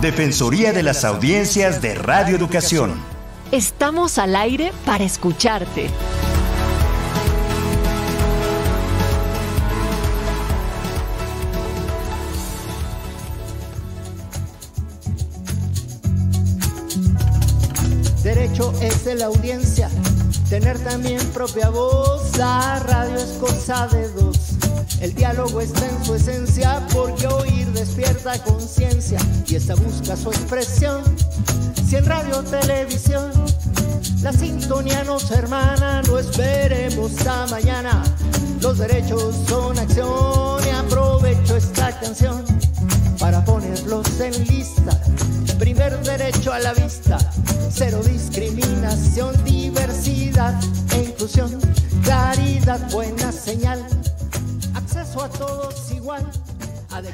Defensoría de las Audiencias de Radio Educación. Estamos al aire para escucharte. Derecho es de la audiencia, tener también propia voz. La radio es cosa de dos. El diálogo está en su esencia, porque oír despierta conciencia y esta busca su expresión. Si en radio o televisión la sintonía nos hermana, no esperemos a mañana. Los derechos son acción y aprovecho esta canción para ponerlos en lista. Primer derecho a la vista, cero discriminación, diversidad e inclusión, claridad, buena señal, acceso a todos igual.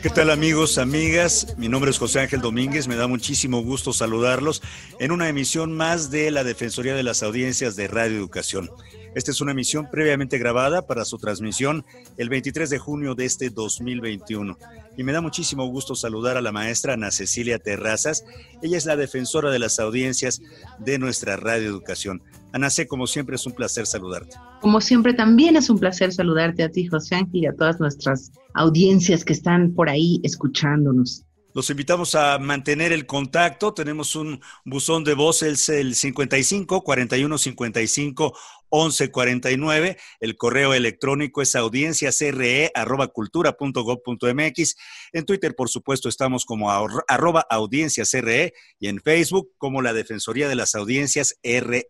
¿Qué tal, amigos, amigas? Mi nombre es José Ángel Domínguez, me da muchísimo gusto saludarlos en una emisión más de la Defensoría de las Audiencias de Radio Educación. Esta es una emisión previamente grabada para su transmisión el 23 de junio de este 2021. Y me da muchísimo gusto saludar a la maestra Ana Cecilia Terrazas. Ella es la defensora de las audiencias de nuestra Radio Educación. Ana C., como siempre, es un placer saludarte. Como siempre, también es un placer saludarte a ti, José Ángel, y a todas nuestras audiencias que están por ahí escuchándonos. Los invitamos a mantener el contacto. Tenemos un buzón de voz, es el 55 41 55 11 49. El correo electrónico es audienciasre@cultura.gov.mx. En Twitter, por supuesto, estamos como @audienciasre y en Facebook como la Defensoría de las Audiencias RE.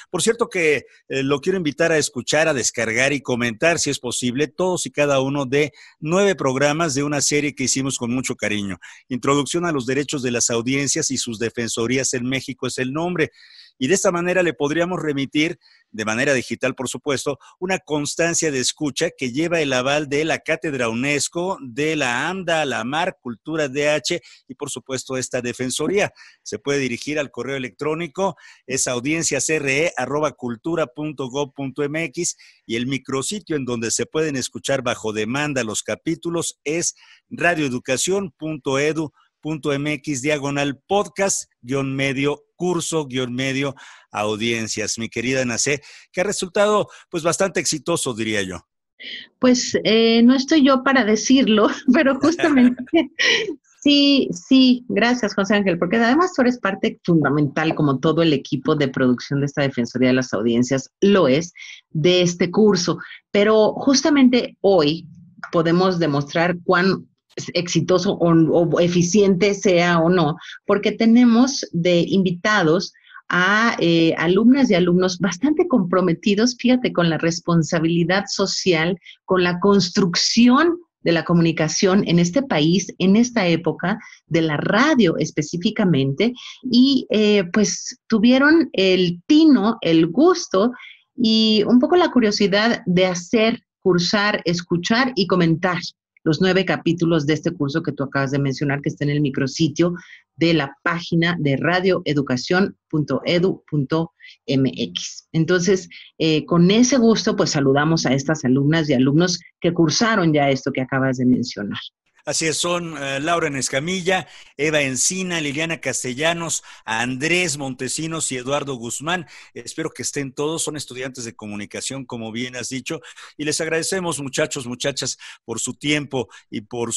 Por cierto que lo quiero invitar a escuchar, a descargar y comentar, si es posible, todos y cada uno de 9 programas de una serie que hicimos con mucho cariño. Introducción a los derechos de las audiencias y sus defensorías en México es el nombre. Y de esta manera le podríamos remitir, de manera digital por supuesto, una constancia de escucha que lleva el aval de la Cátedra UNESCO, de la AMDA, la AMAR, Cultura DH y por supuesto esta defensoría. Se puede dirigir al correo electrónico, es audienciasre@cultura.gov.mx y el micrositio en donde se pueden escuchar bajo demanda los capítulos es radioeducación.edu.mx/podcast-medio curso-medio audiencias. Mi querida Ana C., que ha resultado pues bastante exitoso, diría yo. Pues no estoy yo para decirlo, pero justamente sí, gracias, José Ángel, porque además tú eres parte fundamental, como todo el equipo de producción de esta Defensoría de las Audiencias lo es, de este curso. Pero justamente hoy podemos demostrar cuán exitoso o eficiente sea o no, porque tenemos de invitados a alumnas y alumnos bastante comprometidos, fíjate, con la responsabilidad social, con la construcción de la comunicación en este país, en esta época, de la radio específicamente, y pues tuvieron el tino, el gusto y un poco la curiosidad de hacer, cursar, escuchar y comentar los 9 capítulos de este curso que tú acabas de mencionar, que está en el micrositio de la página de radioeducación.edu.mx. Entonces, con ese gusto, pues saludamos a estas alumnas y alumnos que cursaron ya esto que acabas de mencionar. Así es, son Laura Escamilla, Eva Encina, Liliana Castellanos, Andrés Montesinos y Eduardo Guzmán. Espero que estén todos, son estudiantes de comunicación, como bien has dicho, y les agradecemos, muchachos, muchachas, por su tiempo y por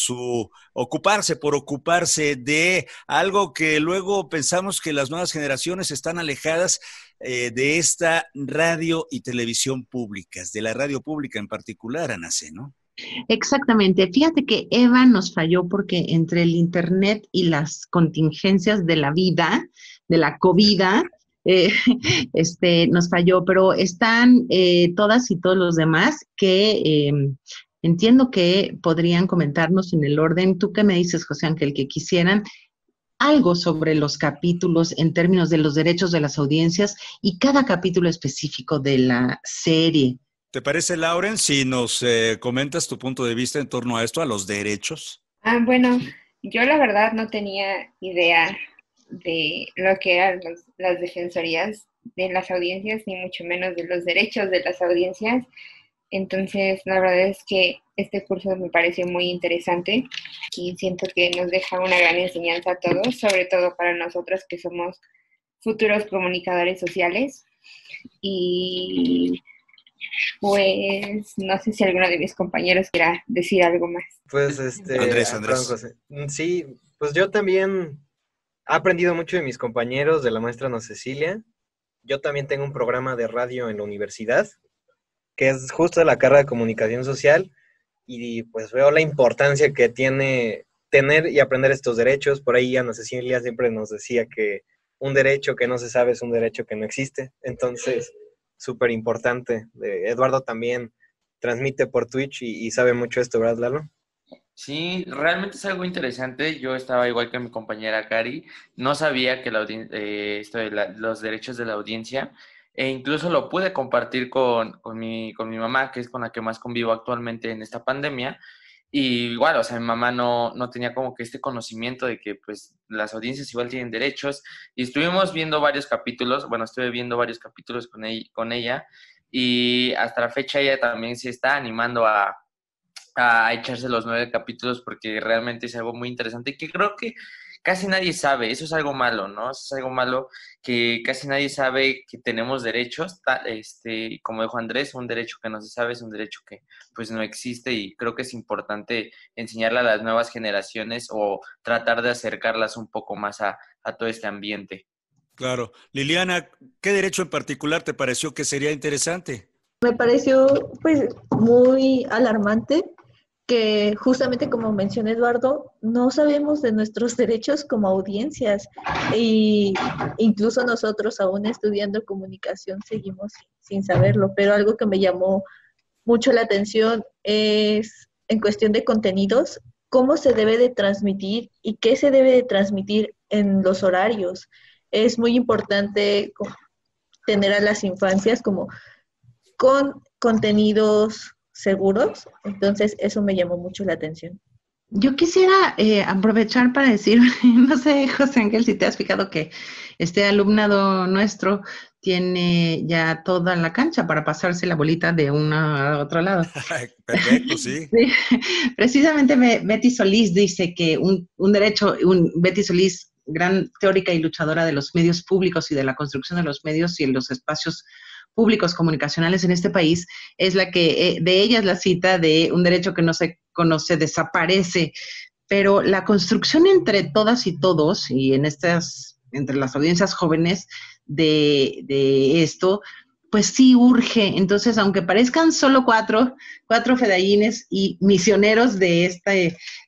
ocuparse de algo que luego pensamos que las nuevas generaciones están alejadas de esta radio y televisión públicas, de la radio pública en particular, Ana C., ¿no? Exactamente. Fíjate que Eva nos falló porque entre el internet y las contingencias de la vida, de la COVID, nos falló, pero están todas y todos los demás que entiendo que podrían comentarnos en el orden. ¿Tú qué me dices, José Ángel, que quisieran algo sobre los capítulos en términos de los derechos de las audiencias y cada capítulo específico de la serie? ¿Te parece, Lauren, si nos comentas tu punto de vista en torno a esto, a los derechos? Bueno, yo la verdad no tenía idea de lo que eran las defensorías de las audiencias, ni mucho menos de los derechos de las audiencias. Entonces, la verdad es que este curso me pareció muy interesante y siento que nos deja una gran enseñanza a todos, sobre todo para nosotros que somos futuros comunicadores sociales. Y pues no sé si alguno de mis compañeros quiera decir algo más. Pues Andrés. José. Sí, pues yo también he aprendido mucho de mis compañeros, de la maestra Ana Cecilia. Yo también tengo un programa de radio en la universidad, que es justo de la carrera de comunicación social, y pues veo la importancia que tiene tener y aprender estos derechos. Por ahí Ana Cecilia siempre nos decía que un derecho que no se sabe es un derecho que no existe. Entonces, súper importante. Eduardo también transmite por Twitch y sabe mucho esto, ¿verdad, Lalo? Sí, realmente es algo interesante. Yo estaba igual que mi compañera Cari, no sabía que esto de los derechos de la audiencia, e incluso lo pude compartir con mi mamá, que es con la que más convivo actualmente en esta pandemia. Y igual, o sea, mi mamá no tenía como que este conocimiento de que pues las audiencias igual tienen derechos. Y estuvimos viendo varios capítulos, bueno, estuve viendo varios capítulos con ella, y hasta la fecha ella también se está animando a echarse los 9 capítulos porque realmente es algo muy interesante y que creo que casi nadie sabe. Eso es algo malo, ¿no? Eso es algo malo, que casi nadie sabe que tenemos derechos. Como dijo Andrés, un derecho que no se sabe es un derecho que pues no existe, y creo que es importante enseñarle a las nuevas generaciones o tratar de acercarlas un poco más a todo este ambiente. Claro. Liliana, ¿qué derecho en particular te pareció que sería interesante? Me pareció pues muy alarmante que justamente como mencionó Eduardo, no sabemos de nuestros derechos como audiencias, y incluso nosotros aún estudiando comunicación seguimos sin saberlo, pero algo que me llamó mucho la atención es en cuestión de contenidos, cómo se debe de transmitir y qué se debe de transmitir en los horarios. Es muy importante tener a las infancias como con contenidos seguros, entonces eso me llamó mucho la atención. Yo quisiera aprovechar para decir, no sé, José Ángel, si te has fijado que este alumnado nuestro tiene ya toda la cancha para pasarse la bolita de uno a otro lado. Perfecto, sí. Sí. Precisamente Betty Solís dice que Betty Solís, gran teórica y luchadora de los medios públicos y de la construcción de los medios y en los espacios públicos comunicacionales en este país, es la que, de ella es la cita de un derecho que no se conoce, desaparece, pero la construcción entre todas y todos, y entre las audiencias jóvenes de esto, pues sí urge. Entonces, aunque parezcan solo cuatro fedayines y misioneros de esta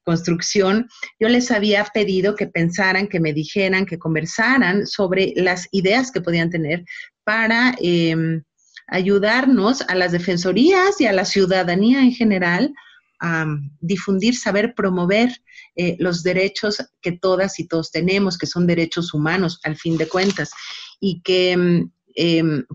construcción, yo les había pedido que pensaran, que me dijeran, que conversaran sobre las ideas que podían tener para ayudarnos a las defensorías y a la ciudadanía en general a difundir, saber, promover los derechos que todas y todos tenemos, que son derechos humanos al fin de cuentas, y que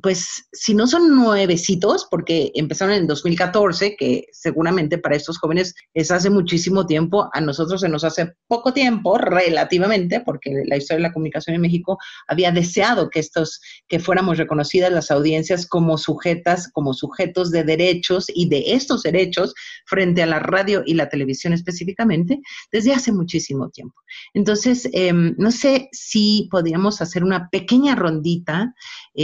pues si no son nuevecitos, porque empezaron en 2014, que seguramente para estos jóvenes es hace muchísimo tiempo, a nosotros se nos hace poco tiempo, relativamente, porque la historia de la comunicación en México había deseado que fuéramos reconocidas las audiencias como sujetos de derechos y de estos derechos frente a la radio y la televisión específicamente, desde hace muchísimo tiempo. Entonces, no sé si podríamos hacer una pequeña rondita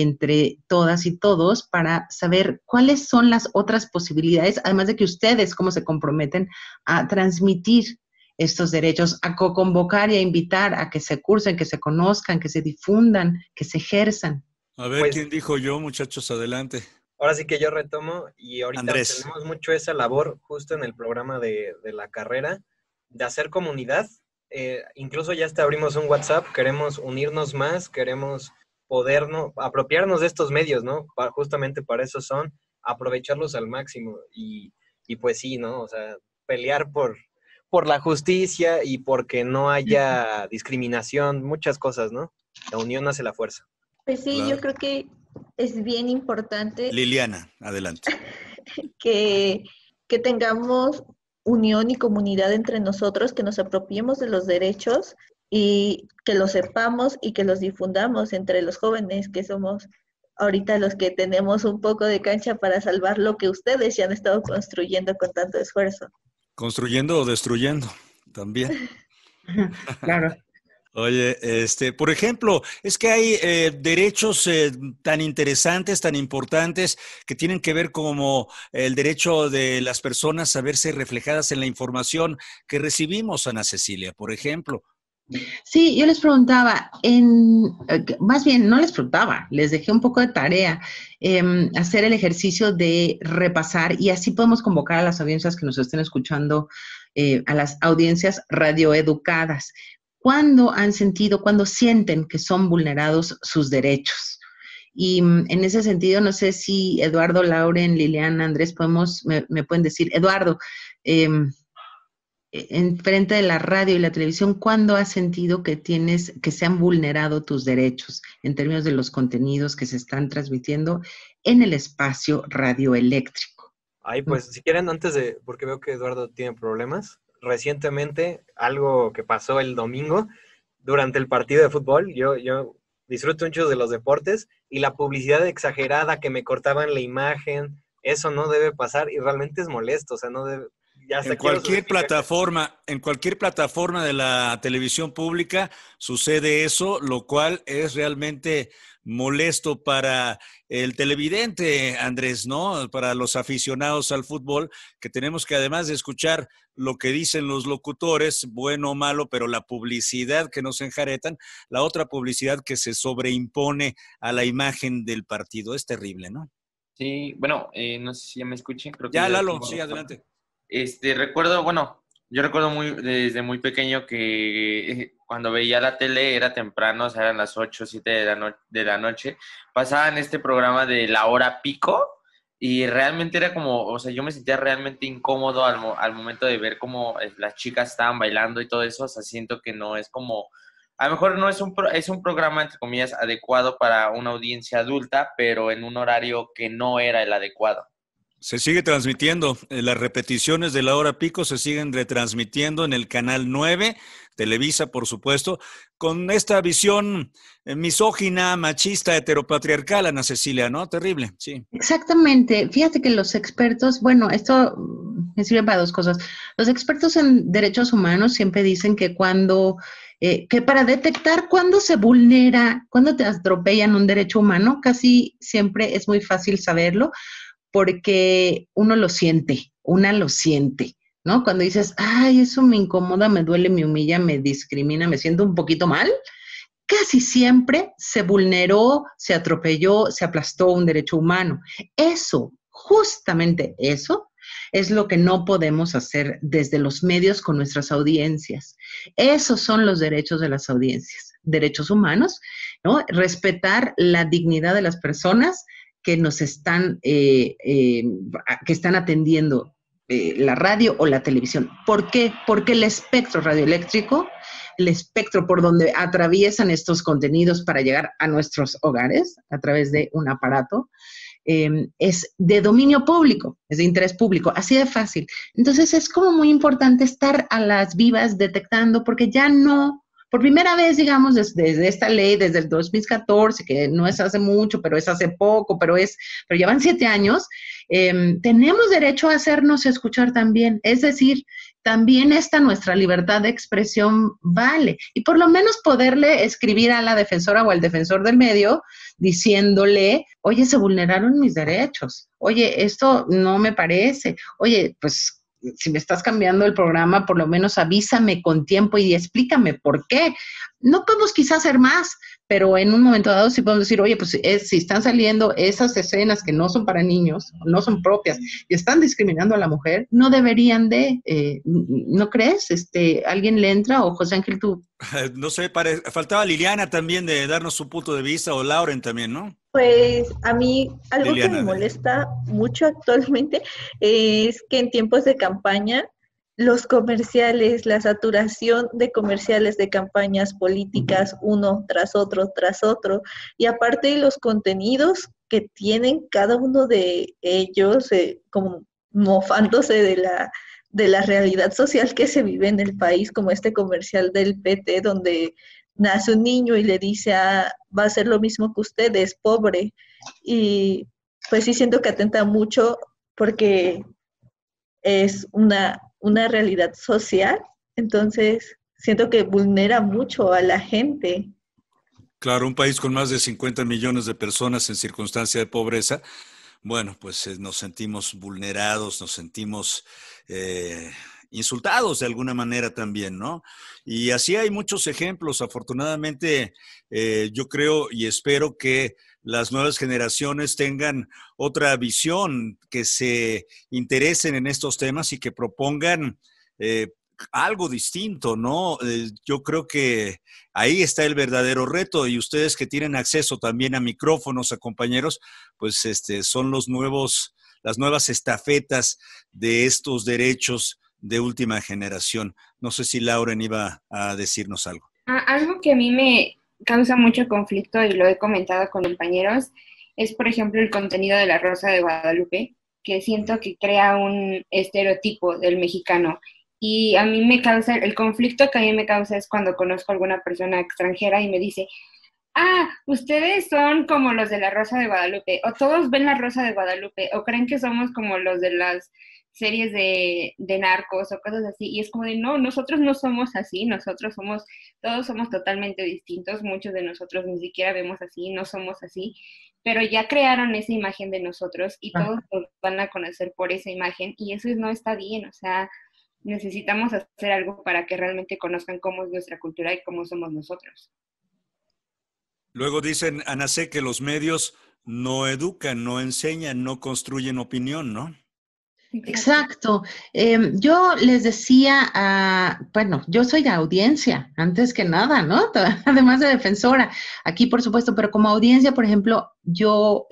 entre todas y todos para saber cuáles son las otras posibilidades, además de que ustedes cómo se comprometen a transmitir estos derechos, a convocar y a invitar a que se cursen, que se conozcan, que se difundan, que se ejerzan. A ver, ¿quién dijo yo, muchachos? Adelante. Ahora sí que yo retomo, y ahorita Andrés. tenemos mucho esa labor justo en el programa de la carrera, de hacer comunidad. Incluso ya hasta abrimos un WhatsApp, queremos unirnos más, queremos apropiarnos de estos medios, ¿no? Justamente para eso son, aprovecharlos al máximo, y pues sí, ¿no? O sea, pelear por la justicia y porque no haya discriminación, muchas cosas, ¿no? La unión hace la fuerza. Pues sí, Claro. yo creo que es bien importante Liliana, adelante. que tengamos unión y comunidad entre nosotros, que nos apropiemos de los derechos y que los sepamos y que los difundamos entre los jóvenes, que somos ahorita los que tenemos un poco de cancha para salvar lo que ustedes ya han estado construyendo con tanto esfuerzo. ¿Construyendo o destruyendo? también. Claro. Oye, por ejemplo, es que hay derechos tan interesantes, tan importantes, que tienen que ver como el derecho de las personas a verse reflejadas en la información que recibimos, Ana Cecilia, por ejemplo. Sí, yo les preguntaba, más bien no les preguntaba, les dejé un poco de tarea, hacer el ejercicio de repasar y así podemos convocar a las audiencias que nos estén escuchando, a las audiencias radioeducadas. ¿Cuándo han sentido, cuándo sienten que son vulnerados sus derechos? Y en ese sentido, no sé si Eduardo, Lauren, Liliana, Andrés, me pueden decir, Eduardo, en frente de la radio y la televisión, ¿cuándo has sentido que se han vulnerado tus derechos en términos de los contenidos que se están transmitiendo en el espacio radioeléctrico? Ay, pues si quieren, porque veo que Eduardo tiene problemas, recientemente, algo que pasó el domingo, durante el partido de fútbol, yo disfruto mucho de los deportes, y la publicidad exagerada que me cortaban la imagen, eso no debe pasar, y realmente es molesto, o sea, no debe... En cualquier plataforma de la televisión pública sucede eso, lo cual es realmente molesto para el televidente, Andrés, ¿no? Para los aficionados al fútbol, que tenemos que, además de escuchar lo que dicen los locutores, bueno o malo, pero la publicidad que nos enjaretan, la otra publicidad que se sobreimpone a la imagen del partido. Es terrible, ¿no? Sí, bueno, no sé si ya me escuchen. Creo que ya, Lalo, sí, adelante. Yo recuerdo desde muy pequeño que cuando veía la tele era temprano, o sea, eran las 8 o 7 de la noche, pasaban este programa de La Hora Pico y realmente era como, o sea, yo me sentía realmente incómodo al momento de ver cómo las chicas estaban bailando y todo eso, o sea, siento que no es como, a lo mejor no es es un programa, entre comillas, adecuado para una audiencia adulta, pero en un horario que no era el adecuado. Se sigue transmitiendo, las repeticiones de La Hora Pico se siguen retransmitiendo en el Canal 9, Televisa, por supuesto, con esta visión misógina, machista, heteropatriarcal, Ana Cecilia, ¿no? Terrible, sí. Exactamente. Fíjate que los expertos, bueno, esto me sirve para dos cosas. Los expertos en derechos humanos siempre dicen que que para detectar cuándo se vulnera, cuándo te atropellan un derecho humano, casi siempre es muy fácil saberlo, porque una lo siente, ¿no? Cuando dices, ay, eso me incomoda, me duele, me humilla, me discrimina, me siento un poquito mal, casi siempre se vulneró, se atropelló, se aplastó un derecho humano. Eso, justamente eso, es lo que no podemos hacer desde los medios con nuestras audiencias. Esos son los derechos de las audiencias, derechos humanos, ¿no? Respetar la dignidad de las personas que nos están, que están atendiendo la radio o la televisión. ¿Por qué? Porque el espectro radioeléctrico, el espectro por donde atraviesan estos contenidos para llegar a nuestros hogares a través de un aparato, es de dominio público, es de interés público, así de fácil. Entonces es como muy importante estar a las vivas detectando, porque ya no... Por primera vez, digamos, desde esta ley, desde el 2014, que no es hace mucho, pero es hace poco, pero llevan 7 años, tenemos derecho a hacernos escuchar también. Es decir, también nuestra libertad de expresión vale. Y por lo menos poderle escribir a la defensora o al defensor del medio diciéndole, oye, se vulneraron mis derechos. Oye, esto no me parece. Oye, pues si me estás cambiando el programa, por lo menos avísame con tiempo y explícame por qué. No podemos quizás hacer más, pero en un momento dado sí podemos decir, oye, pues si están saliendo esas escenas que no son para niños, no son propias, y están discriminando a la mujer, no deberían de, ¿no crees? ¿Alguien le entra? O José Ángel, tú. No sé, faltaba Liliana también de darnos su punto de vista, o Lauren también, ¿no? Pues a mí algo Liliana, que me molesta mucho actualmente es que en tiempos de campaña los comerciales, la saturación de comerciales de campañas políticas uno tras otro, y aparte los contenidos que tienen cada uno de ellos como mofándose de la realidad social que se vive en el país, como este comercial del PT donde nace un niño y le dice, va a hacer lo mismo que usted, es pobre. Y pues sí siento que atenta mucho porque es una realidad social Entonces, siento que vulnera mucho a la gente. Claro, un país con más de 50 millones de personas en circunstancia de pobreza, bueno, pues nos sentimos vulnerados, nos sentimos insultados de alguna manera también, ¿no? Y así hay muchos ejemplos. Afortunadamente, yo creo y espero que las nuevas generaciones tengan otra visión, que se interesen en estos temas y que propongan algo distinto, ¿no? Yo creo que ahí está el verdadero reto, y ustedes que tienen acceso también a micrófonos, a compañeros, pues son las nuevas estafetas de estos derechos de última generación. No sé si Lauren iba a decirnos algo. Algo que a mí me causa mucho conflicto, y lo he comentado con compañeros, es, por ejemplo, el contenido de La Rosa de Guadalupe, que siento que crea un estereotipo del mexicano. Y a mí me causa, el conflicto que a mí me causa es cuando conozco a alguna persona extranjera y me dice, ustedes son como los de La Rosa de Guadalupe, o todos ven La Rosa de Guadalupe, o creen que somos como los de las series de narcos o cosas así. Y es como de, no, nosotros no somos así, todos somos totalmente distintos, muchos de nosotros ni siquiera vemos así, no somos así, pero ya crearon esa imagen de nosotros y todos nos van a conocer por esa imagen, y eso no está bien. O sea, necesitamos hacer algo para que realmente conozcan cómo es nuestra cultura y cómo somos nosotros. Luego dicen, Ana C., que los medios no educan, no enseñan, no construyen opinión, ¿no? Exacto. Yo les decía, bueno, yo soy audiencia, antes que nada, ¿no? Además de defensora, aquí por supuesto, pero como audiencia, por ejemplo, yo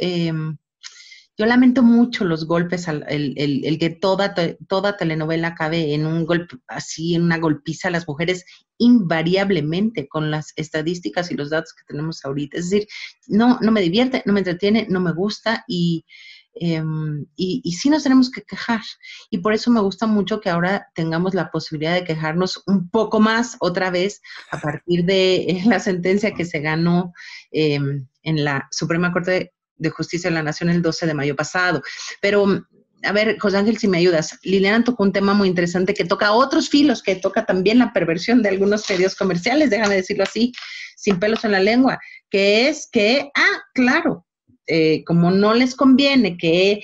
lamento mucho los golpes, el que toda telenovela acabe en un golpe, así, en una golpiza a las mujeres, invariablemente, con las estadísticas y los datos que tenemos ahorita. Es decir, no me divierte, no me entretiene, no me gusta, y sí nos tenemos que quejar. Y por eso me gusta mucho que ahora tengamos la posibilidad de quejarnos un poco más otra vez a partir de la sentencia que se ganó en la Suprema Corte de Justicia de la Nación el 12 de mayo pasado. Pero, a ver, José Ángel, si me ayudas, Liliana tocó un tema muy interesante que toca otros filos, que toca también la perversión de algunos medios comerciales, déjame decirlo así, sin pelos en la lengua, que es que, claro, como no les conviene que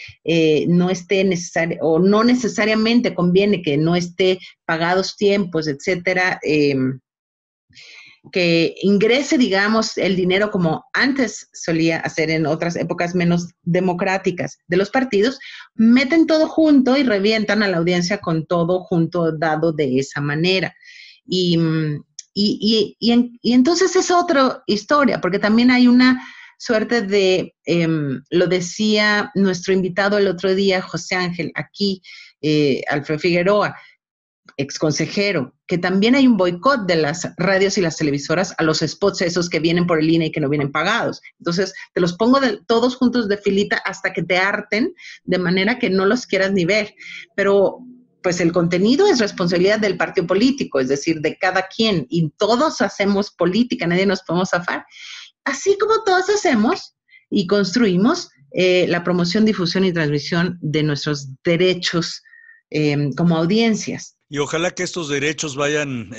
no esté necesario, o no necesariamente conviene que no esté pagados tiempos, etcétera, que ingrese, digamos, el dinero como antes solía hacer en otras épocas menos democráticas de los partidos, meten todo junto y revientan a la audiencia con todo junto dado de esa manera. Y entonces es otra historia, porque también hay una suerte de, lo decía nuestro invitado el otro día, José Ángel, aquí, Alfredo Figueroa, exconsejero, que también hay un boicot de las radios y las televisoras a los spots esos que vienen por el INE y que no vienen pagados. Entonces, te los pongo todos juntos de filita hasta que te harten, de manera que no los quieras ni ver. Pero, pues el contenido es responsabilidad del partido político, es decir, de cada quien, y todos hacemos política, nadie nos podemos zafar. Así como todos hacemos y construimos la promoción, difusión y transmisión de nuestros derechos como audiencias. Y ojalá que estos derechos vayan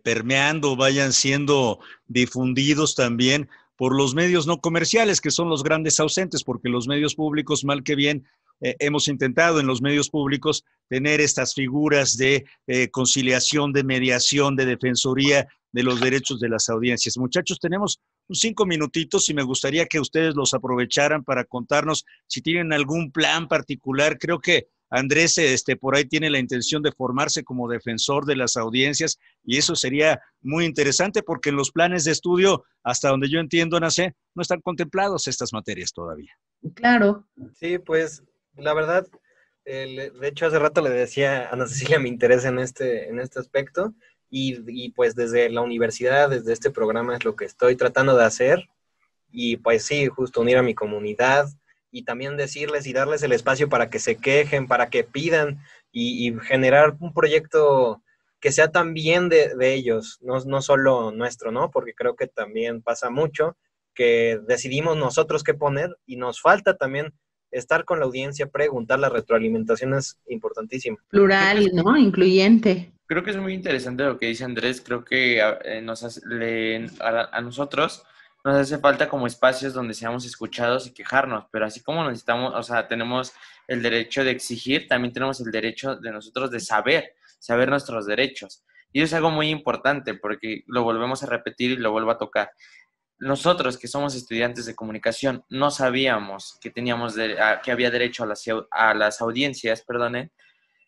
permeando, vayan siendo difundidos también por los medios no comerciales, que son los grandes ausentes, porque los medios públicos, mal que bien, hemos intentado en los medios públicos tener estas figuras de conciliación, de mediación, de defensoría de los derechos de las audiencias. Muchachos, tenemos 5 minutitos y me gustaría que ustedes los aprovecharan para contarnos si tienen algún plan particular. Creo que Andrés por ahí tiene la intención de formarse como defensor de las audiencias, y eso sería muy interesante porque en los planes de estudio, hasta donde yo entiendo, Ana C., no están contemplados estas materias todavía. Claro. Sí, pues la verdad, de hecho hace rato le decía a Ana Cecilia mi interés en este aspecto, y pues desde la universidad, desde este programa es lo que estoy tratando de hacer, y pues sí, justo unir a mi comunidad, y también decirles y darles el espacio para que se quejen, para que pidan, y generar un proyecto que sea también de ellos, no solo nuestro, ¿no? Porque creo que también pasa mucho que decidimos nosotros qué poner, y nos falta también estar con la audiencia, preguntar, la retroalimentación es importantísima. Plural, ¿no? Incluyente. Creo que es muy interesante lo que dice Andrés. Creo que a nosotros nos hace falta como espacios donde seamos escuchados y quejarnos, pero así como necesitamos, o sea, tenemos el derecho de exigir, también tenemos el derecho de nosotros de saber nuestros derechos. Y eso es algo muy importante porque lo volvemos a repetir y lo vuelvo a tocar. Nosotros que somos estudiantes de comunicación no sabíamos que que había derecho a las audiencias, perdone.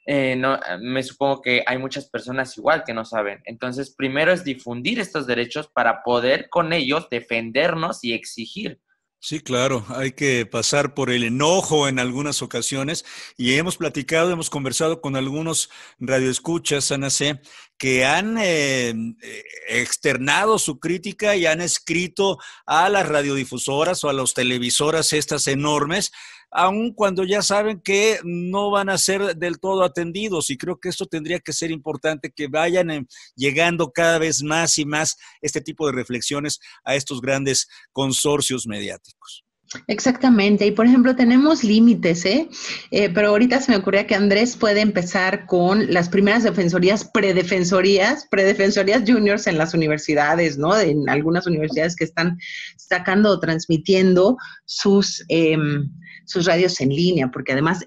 No, me supongo que hay muchas personas igual que no saben. Entonces, primero es difundir estos derechos para poder con ellos defendernos y exigir. Sí, claro, hay que pasar por el enojo en algunas ocasiones y hemos conversado con algunos radioescuchas, Ana C., que han externado su crítica y han escrito a las radiodifusoras o a las televisoras estas enormes, aun cuando ya saben que no van a ser del todo atendidos, y creo que esto tendría que ser importante, que vayan llegando cada vez más y más este tipo de reflexiones a estos grandes consorcios mediáticos. Exactamente, y por ejemplo tenemos límites, pero ahorita se me ocurría que Andrés puede empezar con las primeras predefensorías juniors en las universidades, ¿no? En algunas universidades que están sacando o transmitiendo sus radios en línea, porque además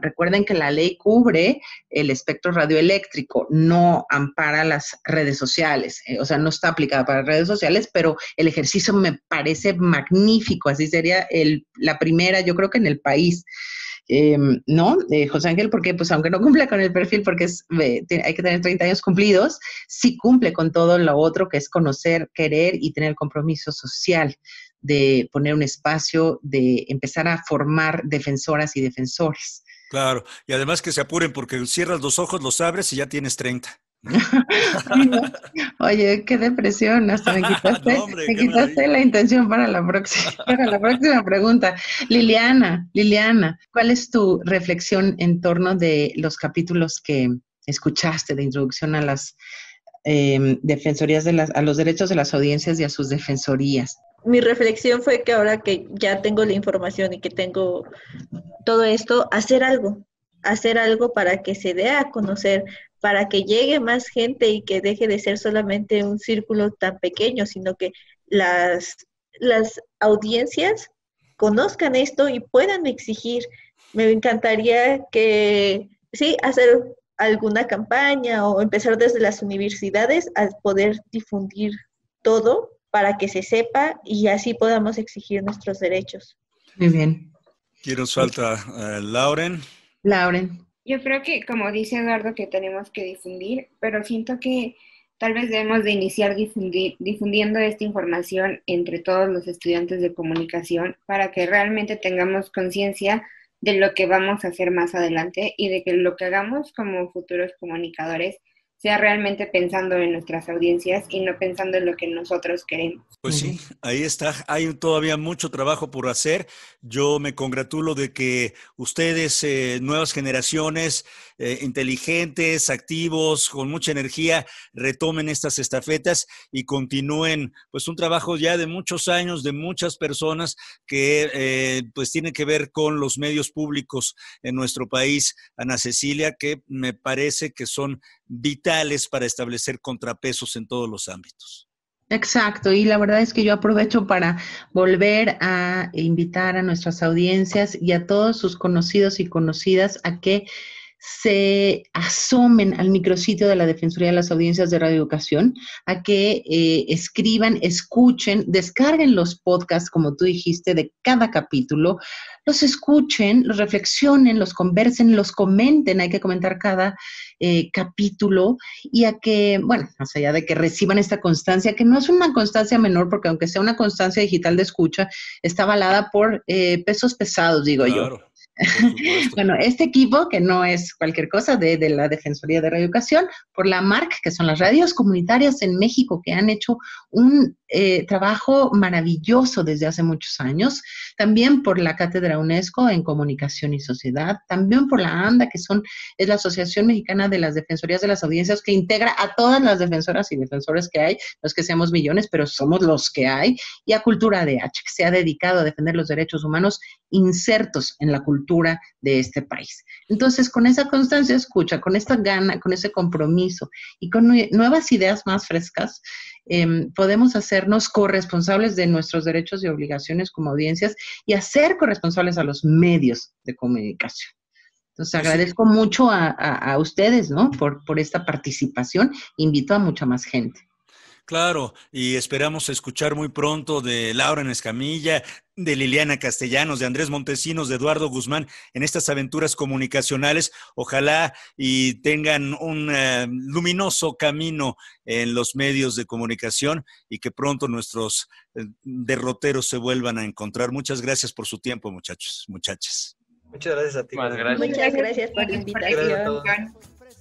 recuerden que la ley cubre el espectro radioeléctrico, no ampara las redes sociales, o sea, no está aplicada para redes sociales, pero el ejercicio me parece magnífico, así sería la primera, yo creo que en el país, ¿no? José Ángel, porque pues aunque no cumpla con el perfil, porque hay que tener 30 años cumplidos, sí cumple con todo lo otro, que es conocer, querer y tener compromiso social, de poner un espacio, de empezar a formar defensoras y defensores. Claro, y además que se apuren porque cierras los ojos, los abres y ya tienes 30. Oye, qué depresión, hasta me quitaste, No, hombre, me quitaste la intención para la próxima pregunta. Liliana, ¿cuál es tu reflexión en torno de los capítulos que escuchaste de introducción a las defensorías a los derechos de las audiencias y a sus defensorías? Mi reflexión fue que ahora que ya tengo la información y que tengo todo esto, hacer algo para que se dé a conocer, para que llegue más gente y que deje de ser solamente un círculo tan pequeño, sino que las audiencias conozcan esto y puedan exigir. Me encantaría que, sí, hacer alguna campaña o empezar desde las universidades a poder difundir todo para que se sepa y así podamos exigir nuestros derechos. Muy bien. ¿Quién nos falta? Lauren. Yo creo que, como dice Eduardo, que tenemos que difundir, pero siento que tal vez debemos de iniciar difundiendo esta información entre todos los estudiantes de comunicación para que realmente tengamos conciencia de lo que vamos a hacer más adelante y de que lo que hagamos como futuros comunicadores sea realmente pensando en nuestras audiencias y no pensando en lo que nosotros queremos. Pues sí, ahí está. Hay todavía mucho trabajo por hacer. Yo me congratulo de que ustedes, nuevas generaciones, inteligentes, activos, con mucha energía, retomen estas estafetas y continúen pues un trabajo ya de muchos años, de muchas personas que pues tienen que ver con los medios públicos en nuestro país. Ana Cecilia, que me parece que son vitales para establecer contrapesos en todos los ámbitos. Exacto, y la verdad es que yo aprovecho para volver a invitar a nuestras audiencias y a todos sus conocidos y conocidas a que se asomen al micrositio de la Defensoría de las Audiencias de Radio Educación, a que escriban, escuchen, descarguen los podcasts, como tú dijiste, de cada capítulo, los escuchen, los reflexionen, los conversen, los comenten, hay que comentar cada capítulo, y a que, bueno, más allá de que reciban esta constancia, que no es una constancia menor, porque aunque sea una constancia digital de escucha, está avalada por pesos pesados, digo claro. yo. Bueno, este equipo, que no es cualquier cosa, de la Defensoría de Radio Educación, por la MARC, que son las radios comunitarias en México, que han hecho un trabajo maravilloso desde hace muchos años, también por la Cátedra UNESCO en Comunicación y Sociedad, también por la ANDA, que es la Asociación Mexicana de las Defensorías de las Audiencias, que integra a todas las defensoras y defensores que hay, no es que seamos millones, pero somos los que hay, y a Cultura DH, que se ha dedicado a defender los derechos humanos insertos en la cultura cultura de este país. Entonces, con esa constancia de escucha, con esta gana, con ese compromiso y con nuevas ideas más frescas, podemos hacernos corresponsables de nuestros derechos y obligaciones como audiencias y hacer corresponsables a los medios de comunicación. Entonces, agradezco mucho a ustedes, ¿no? Por esta participación. Invito a mucha más gente. Claro, y esperamos escuchar muy pronto de Laura Escamilla, de Liliana Castellanos, de Andrés Montesinos, de Eduardo Guzmán en estas aventuras comunicacionales. Ojalá y tengan un luminoso camino en los medios de comunicación y que pronto nuestros derroteros se vuelvan a encontrar. Muchas gracias por su tiempo, muchachos, muchachas. Muchas gracias a ti. Muchas gracias por la invitación.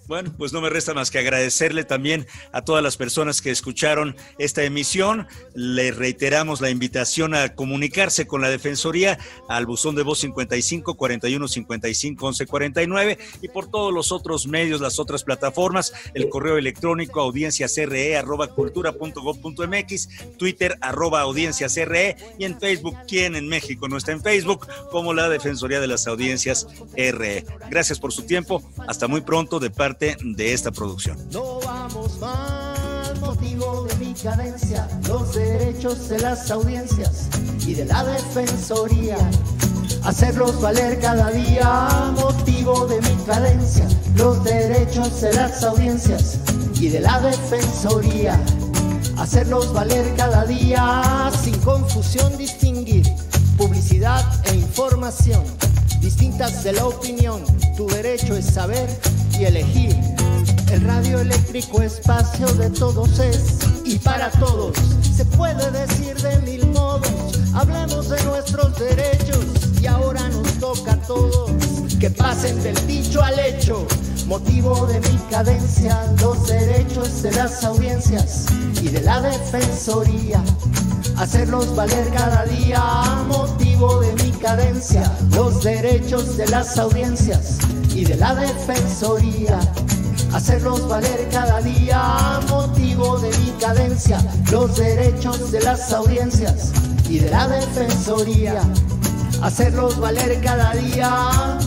Bueno, pues no me resta más que agradecerle también a todas las personas que escucharon esta emisión. Le reiteramos la invitación a comunicarse con la Defensoría al buzón de voz 55 41 55 11 49 y por todos los otros medios, las otras plataformas, el correo electrónico audienciasre@cultura.gov.mx, Twitter @audienciasre y en Facebook. ¿Quién en México no está en Facebook? Como la Defensoría de las Audiencias RE. Gracias por su tiempo. Hasta muy pronto de parte de esta producción. No vamos mal, motivo de mi cadencia, los derechos de las audiencias y de la Defensoría, hacerlos valer cada día, motivo de mi cadencia, los derechos de las audiencias y de la Defensoría, hacerlos valer cada día, sin confusión distinguir publicidad e información distintas de la opinión. Tu derecho es saber y elegir. El radioeléctrico espacio de todos es y para todos. Se puede decir de mil modos. Hablemos de nuestros derechos y ahora nos toca a todos que pasen del dicho al hecho. Motivo de mi cadencia, los derechos de las audiencias y de la Defensoría, hacerlos valer cada día. Motivo de mi cadencia, los derechos de las audiencias y de la Defensoría, hacerlos valer cada día. Motivo de mi cadencia, los derechos de las audiencias y de la Defensoría, hacerlos valer cada día.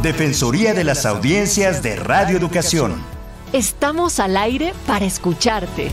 Defensoría de las Audiencias de Radio Educación. Estamos al aire para escucharte.